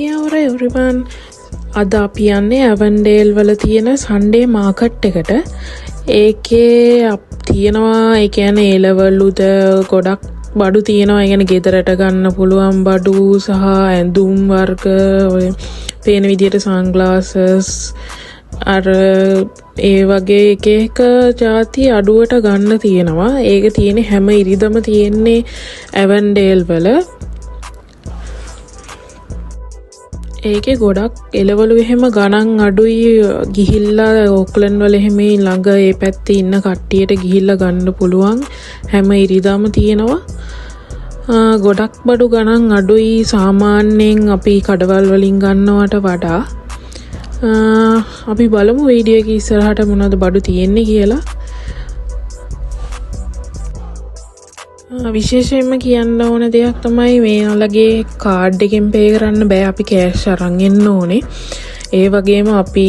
Yeah, alright everyone. අද අපි යන්නේ ඇවන්ඩේල් වල තියෙන සන්ඩේ මාකට් එකට. ඒකේ තියෙනවා ඒ කියන්නේ ඒ ලෙවල් උද ගොඩක් බඩු තියෙනවා. ඒ කියන්නේ ගෙදරට ගන්න පුළුවන් බඩු සහ ඇඳුම් වර්ග ඔය පේන විදියට සන්ග්ලාසස් අර ඒ වගේ එක එක ಜಾති අඩුවට ගන්න තියෙනවා. ඒක තියෙන්නේ හැම ඉරිදම තියෙන්නේ ඇවන්ඩේල් වල. ඒකේ ගොඩක් එළවලු එහෙම ගණන් අඩුයි. ගිහිල්ලා ඕක්ලන්ඩ් වල එහෙම ළඟ ඒ පැත්තේ ඉන්න කට්ටියට ගිහිල්ලා ගන්න පුළුවන්. හැම ඉරිදාම තියෙනවා. ගොඩක් බඩු ගණන් අඩුයි සාමාන්‍යයෙන් අපි කඩවල් වලින් ගන්නවට වඩා. අපි බලමු වීඩියෝ එක ඉස්සරහට මොනවද බඩු තියෙන්නේ කියලා. විශේෂයෙන්ම කියන්න ඕන දෙයක් තමයි මේලගේ කාඩ් එකෙන් පේ කරන්න බෑ. අපි කෑෂ් අරන් එන්න ඕනේ. ඒ වගේම අපි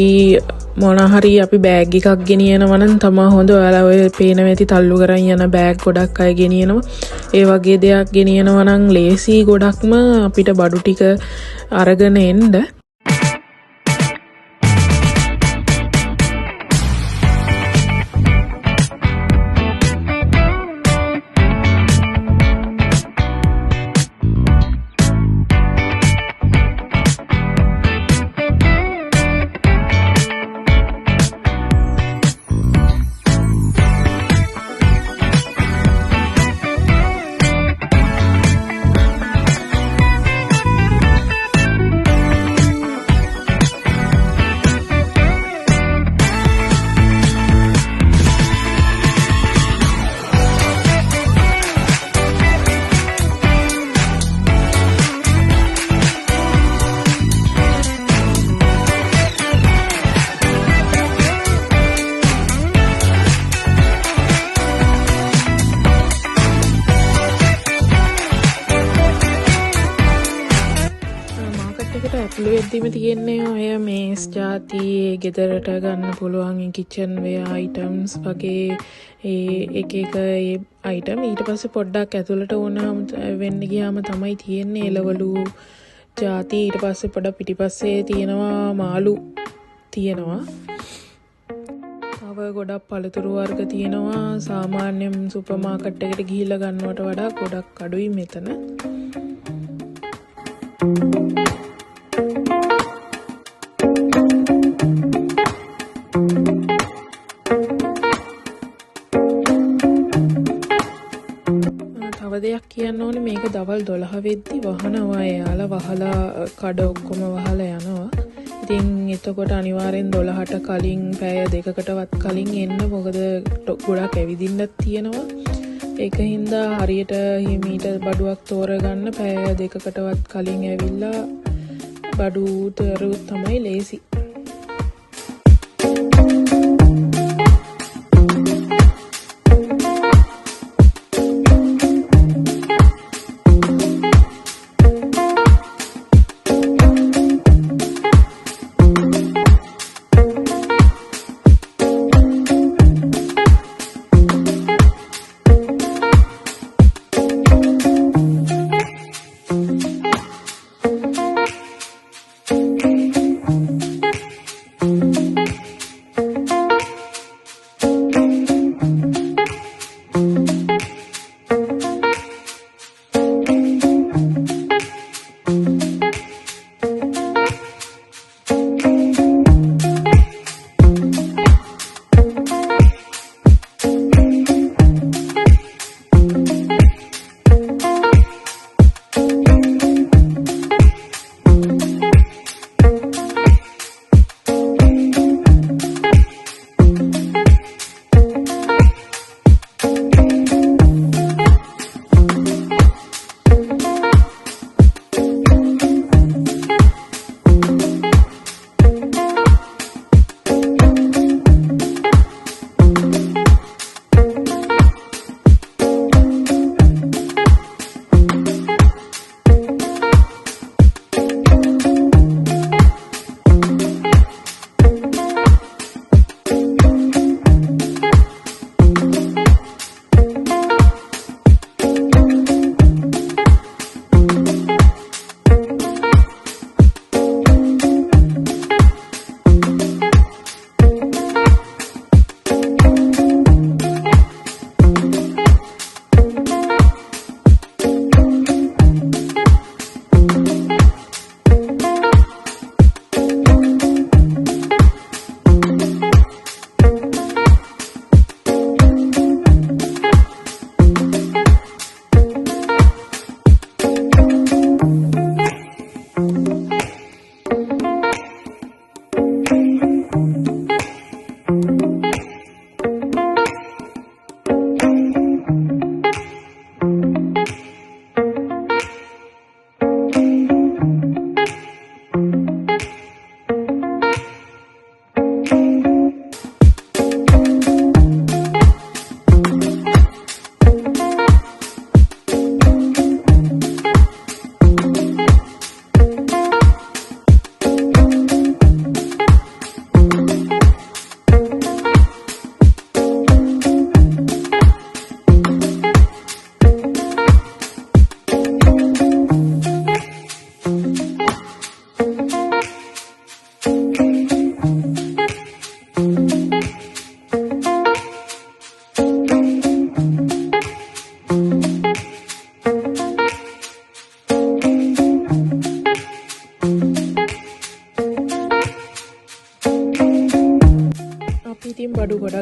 මොන හරි අපි බෑග් එකක් ගෙනියනවා නම් තමයි හොඳ. ඔයාලා ඔය පේන වෙති තල්ලු කරන් යන බෑග් ගොඩක් අය ගෙනියනවා. ඒ වගේ දෙයක් ගෙනියනවා නම් ලේසි ගොඩක්ම අපිට බඩු ටික අරගෙන එන්න. ඇතුළෙද්දිම තියෙන්නේ ඔය මේස් ಜಾති ගෙදරට ගන්න පුළුවන් කිචන් වෙයා අයිටම්ස් වගේ එක එක අයිටම්. ඊට පස්සේ පොඩ්ඩක් ඇතුළට ඕනම වෙන්න ගියාම තමයි තියෙන්නේ එළවලු ಜಾති. ඊට පස්සේ පොඩ පිටිපස්සේ තියෙනවා මාළු තියෙනවා. තව ගොඩක් පළතුරු වර්ග තියෙනවා. සාමාන්‍යයෙන් සුපර් මාකට් එකට ගිහිල්ලා ගන්නවට වඩා ගොඩක් අඩුයි මෙතන. දෙයක් කියන්න ඕනේ මේක දවල් 12 වෙද්දි වහනවා. එයාලා වහලා කඩ ඔක්කොම වහලා යනවා. ඉතින් එතකොට අනිවාර්යෙන් 12ට කලින් පැය දෙකකටවත් කලින් එන්න. මොකද ගොඩක් ඇවිදින්නත් තියෙනවා. ඒක හින්දා හරියට හිමීට බඩුවක් තෝරගන්න පැය දෙකකටවත් කලින් ඇවිල්ලා බඩු තෝරුත් තමයි ලේසි.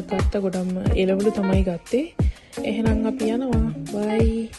ගත්ත ගොඩක්ම එළවලු තමයි ගත්තේ. එහෙනම් අපි යනවා. බයි.